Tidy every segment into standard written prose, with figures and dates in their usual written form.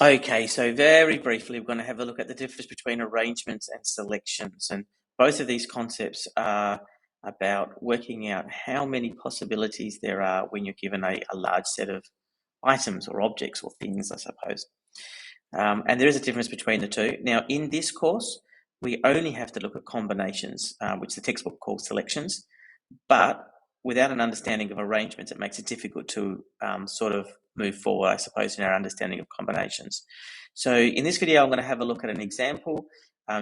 Okay, so very briefly, we're going to have a look at the difference between arrangements and selections. And both of these concepts are about working out how many possibilities there are when you're given a large set of items or objects or things, I suppose. And there is a difference between the two. Now, in this course, we only have to look at combinations, which the textbook calls selections. But without an understanding of arrangements, it makes it difficult to sort of move forward, I suppose, in our understanding of combinations. So in this video, I'm going to have a look at an example,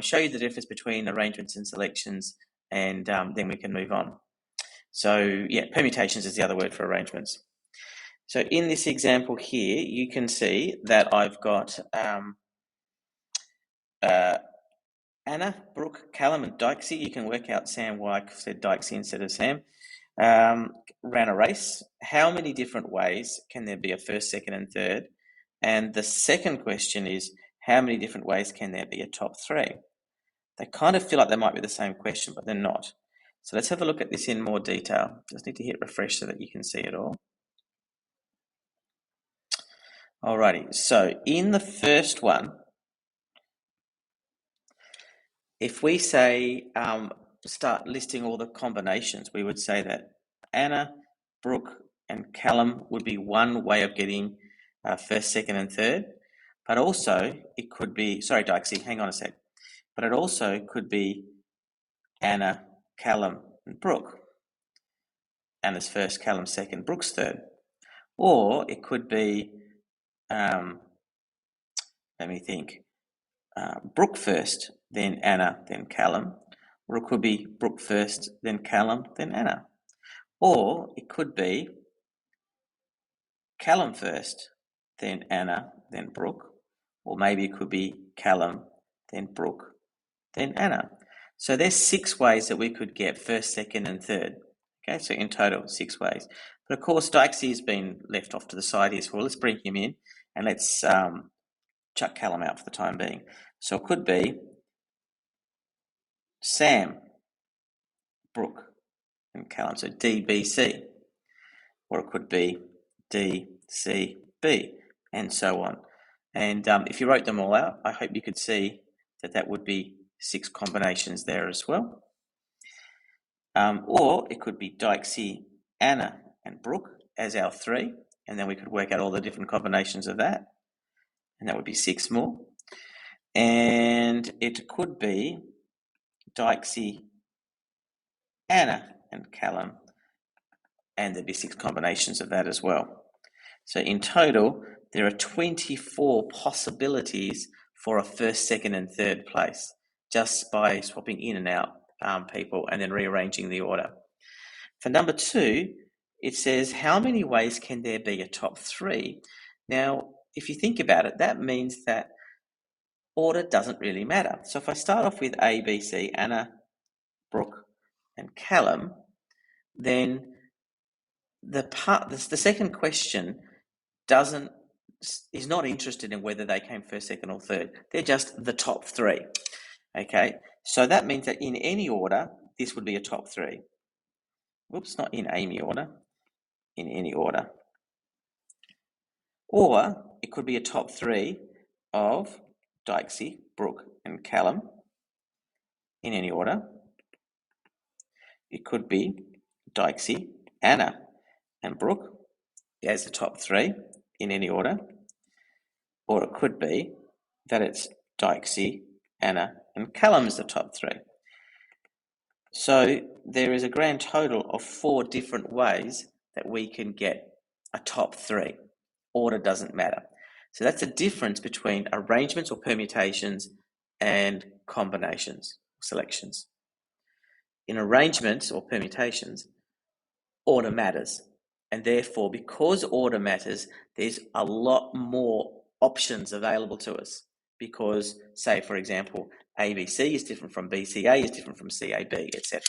show you the difference between arrangements and selections, and then we can move on. So yeah, permutations is the other word for arrangements. So in this example here, you can see that I've got Anna, Brooke, Callum, and Dykesy. You can work out Sam why I said Dykesy instead of Sam. Ran a race. How many different ways can there be a first, second, and third? And the second question is, how many different ways can there be a top three? They kind of feel like they might be the same question, but they're not. So let's have a look at this in more detail. Just need to hit refresh so that you can see it all. Alrighty, so in the first one, if we say start listing all the combinations, we would say that Anna, Brooke, and Callum would be one way of getting first, second, and third. But also it could be, sorry, Dykesy, hang on a sec. But it also could be Anna, Callum, and Brooke. Anna's first, Callum's second, Brooke's third. Or it could be, let me think, Brooke first, then Anna, then Callum. Or it could be Brooke first, then Callum, then Anna. Or it could be Callum first, then Anna, then Brooke. Or maybe it could be Callum, then Brooke, then Anna. So there's 6 ways that we could get first, second, and third. Okay, so in total, 6 ways. But of course, Dykesy has been left off to the side here, so let's bring him in and let's chuck Callum out for the time being. So it could be Sam, Brooke, and Callum, so DBC. Or it could be DCB, and so on. And if you wrote them all out, I hope you could see that that would be 6 combinations there as well. Or it could be Dykesy, Anna, and Brooke as our 3, and then we could work out all the different combinations of that, and that would be 6 more. And it could be Dykesy, Anna, and Callum, and there'd be 6 combinations of that as well. So in total, there are 24 possibilities for a first, second, and third place, just by swapping in and out people and then rearranging the order. For number 2, it says, how many ways can there be a top 3? Now, if you think about it, that means that order doesn't really matter. So if I start off with A, B, C, Anna, Brooke, and Callum, then the second question is not interested in whether they came first, second, or third. They're just the top 3. Okay, so that means that in any order, this would be a top 3. Whoops, not in Amy order, in any order. Or it could be a top 3 of Dykesy, Brooke, and Callum in any order. It could be Dykesy, Anna, and Brooke as the top 3 in any order. Or it could be that it's Dykesy, Anna, and Callum as the top 3. So there is a grand total of 4 different ways that we can get a top 3. Order doesn't matter. So that's a difference between arrangements or permutations and combinations, selections. In arrangements or permutations, order matters. And therefore, because order matters, there's a lot more options available to us. Because, say, for example, ABC is different from BCA, is different from CAB, etc.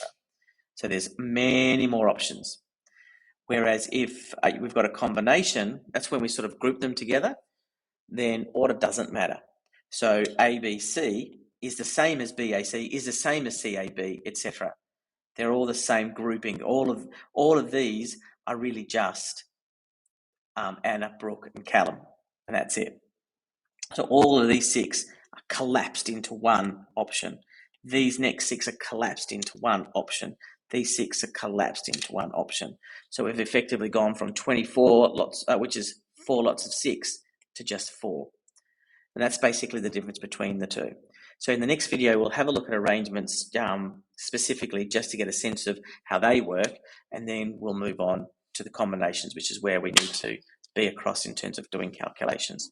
So there's many more options. Whereas if we've got a combination, that's when we sort of group them together, then order doesn't matter. So ABC is the same as BAC, is the same as CAB, etc. They're all the same grouping. All of these are really just Anna, Brooke, and Callum, and that's it. So all of these 6 are collapsed into one option. These next 6 are collapsed into one option. These 6 are collapsed into one option. So we've effectively gone from 24 lots, which is 4 lots of 6, to just 4. And that's basically the difference between the two. So in the next video, we'll have a look at arrangements specifically just to get a sense of how they work, and then we'll move on to the combinations, which is where we need to be across in terms of doing calculations.